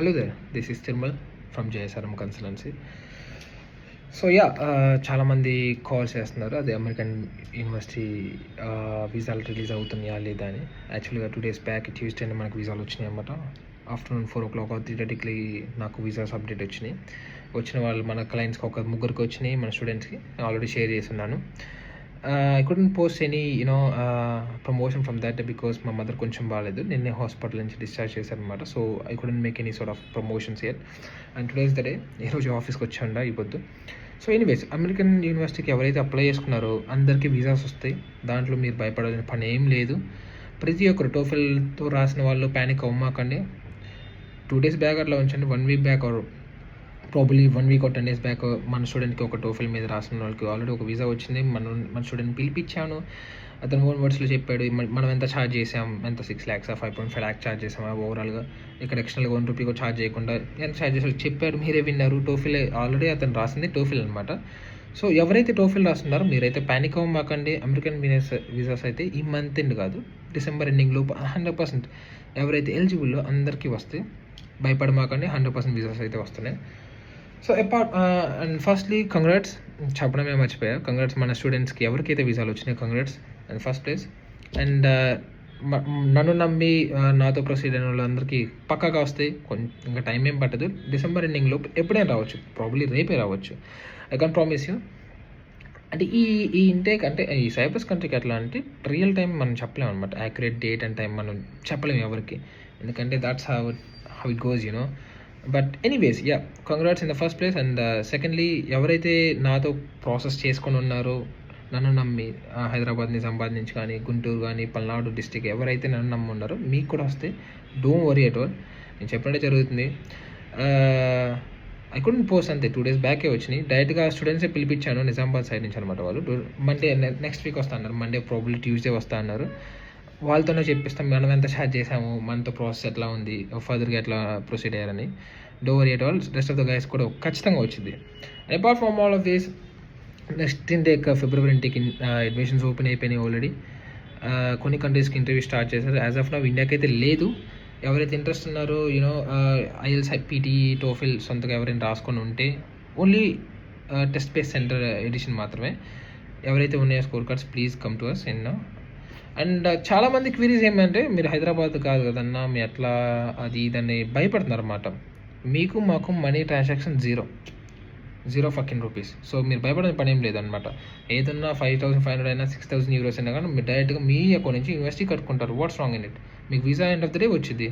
Hello there, this is Tirmal from JSRM Consultancy. So చాలామంది call చేస్తున్నారు, అది American university వీసాలు రిలీజ్ అవుతున్నాయా లేదా అని. యాక్చువల్గా 2 days బ్యాక్ ట్యూస్డే మనకు వీసాలు వచ్చినాయి అన్నమాట. ఆఫ్టర్నూన్ 4 o'clock 3:30కి నాకు వీసాస్ అప్డేట్ వచ్చినాయి. వచ్చిన వాళ్ళు మన క్లయింట్స్కి ఒక ముగ్గురికి వచ్చినాయి, మన స్టూడెంట్స్కి ఆల్రెడీ షేర్ చేస్తున్నాను. I couldn't post any promotion from that day because మా మదర్ కొంచెం బాగాలేదు, నిన్నే హాస్పిటల్ నుంచి డిశ్చార్జ్ చేశారనమాట. So I couldn't make any sort of promotions yet. And today's the day, ఈరోజు ఆఫీస్కి వచ్చాండా ఈ పొద్దు. సో ఎనీవేస్, అమెరికన్ యూనివర్సిటీకి ఎవరైతే అప్లై చేసుకున్నారో అందరికీ వీసాస్ వస్తాయి. దాంట్లో మీరు భయపడాల్సిన పని ఏం లేదు. ప్రతి ఒక్కరు టోఫెల్తో రాసిన వాళ్ళు ప్యానిక్ అవ్వమాకండి. 2 days బ్యాక్ అట్లా ఉంచండి, 1 week back or probably 1 week or 10 days back మన స్టూడెంట్కి ఒక టోఫెల్ మీద రాసిన వాళ్ళకి ఆల్రెడీ ఒక వీసా వచ్చింది. మన స్టూడెంట్ పిలిపించాను, అతను ఓన్ వర్డ్స్లో చెప్పాడు మనం ఎంత ఛార్జ్ చేసాం, ఎంత 6 lakhs 5.5 lakhs ఛార్జ్ చేసామా ఓవరాల్గా, ఇక్కడ ఎక్స్టర్నల్గా 1 rupee కూడా ఛార్జ్ చేయకుండా ఎంత ఛార్జ్ చేసారు చెప్పారు. మీరే విన్నారు, టోఫెల్ ఆల్రెడీ అతను రాసింది టోఫెల్ అనమాట. సో ఎవరైతే టోఫెల్ రాస్తున్నారో మీరైతే ప్యానిక్ అవ్వమాకండి. అమెరికన్ వీసాస్ అయితే ఈ మంత్ ఎండ్ కాదు, డిసెంబర్ ఎండింగ్ లోపు 100% ఎవరైతే ఎలిజిబుల్లో అందరికీ వస్తే భయపడమాకండి. 100% వీసాస్ అయితే వస్తున్నాయి. సో అండ్ ఫస్ట్లీ కంగ్రాట్స్ చెప్పడమే మర్చిపోయా. కంగ్రాట్స్ మన స్టూడెంట్స్కి ఎవరికైతే వీసాలు వచ్చినాయి, congrats and first place. And నన్ను నమ్మి నాతో ప్రొసీడ్ అయిన వాళ్ళందరికీ పక్కాగా వస్తాయి. ఇంకా టైం ఏం పట్టదు, డిసెంబర్ ఎండింగ్ లోపు ఎప్పుడైనా రావచ్చు, ప్రాబ్లీ రేపే రావచ్చు. I can't promise you. అంటే ఈ ఇంటేక్ అంటే ఈ సైప్రస్ కంట్రీకి ఎట్లా అంటే రియల్ టైం మనం చెప్పలేము అనమాట. యాక్యురేట్ డేట్ అండ్ టైం మనం చెప్పలేము ఎవరికి, ఎందుకంటే that's how it goes but anyways congrats in the first place. And secondly, ఎవరైతే నాతో ప్రాసెస్ చేసుకొని ఉన్నారో, నన్ను నమ్మి హైదరాబాద్ నిజామాబాద్ నుంచి కానీ గుంటూరు కానీ పల్నాడు డిస్టిక్ ఎవరైతే నన్ను నమ్మి ఉన్నారో మీకు కూడా వస్తే డోంట్ వరీ ఎట్ ఆల్. నేను చెప్పినట్టే జరుగుతుంది. ఐ కుడెంట్ పోస్ట్ అంతే, 2 days బ్యాకే వచ్చినాయి. డైరెక్ట్గా స్టూడెంట్సే పిలిపించాను నిజామాబాద్ సైడ్ నుంచి అనమాట. వాళ్ళు మండే నెక్స్ట్ వీక్ వస్తా అన్నారు, మండే ప్రాబ్లీ ట్యూస్డే వస్తా అన్నారు. వాళ్ళతోనే చెప్పిస్తాం మనం ఎంత ఛార్జ్ చేసాము, మనతో ప్రాసెస్ ఎట్లా ఉంది, ఫర్దర్గా ఎట్లా ప్రొసీడ్ అయ్యారని. Don't worry at all, rest of the guys కూడా ఖచ్చితంగా వచ్చింది. And apart from all of this, next intake February intake admissions open అయిపోయినాయి ఆల్రెడీ. కొన్ని కంట్రీస్కి ఇంటర్వ్యూ స్టార్ట్ చేశారు. యాజ్ ఆఫ్ నౌ ఇండియాకి అయితే లేదు. ఎవరైతే ఇంట్రెస్ట్ ఉన్నారో ఐఎల్స్ పీటీ టోఫెల్ సొంతగా ఎవరైనా రాసుకొని ఉంటే only test base centre edition మాత్రమే. ఎవరైతే ఉన్నాయో score cards please come to us and చాలామంది క్వీరీస్ ఏమంటే మీరు హైదరాబాద్ కాదు కదన్నా మీ అట్లా అది ఇదని భయపడుతున్నారు అన్నమాట. మీకు మాకు money transaction zero fucking rupees. So మీరు భయపడే పని ఏం లేదనమాట. ఏదన్నా 5,500 అయినా 6,000 euros అయినా కానీ మీరు డైరెక్ట్గా మీ అకౌంట్ నుంచి యూనివర్సిటీ కట్టుకుంటారు. What's wrong in it? మీకు visa end of the day వచ్చింది,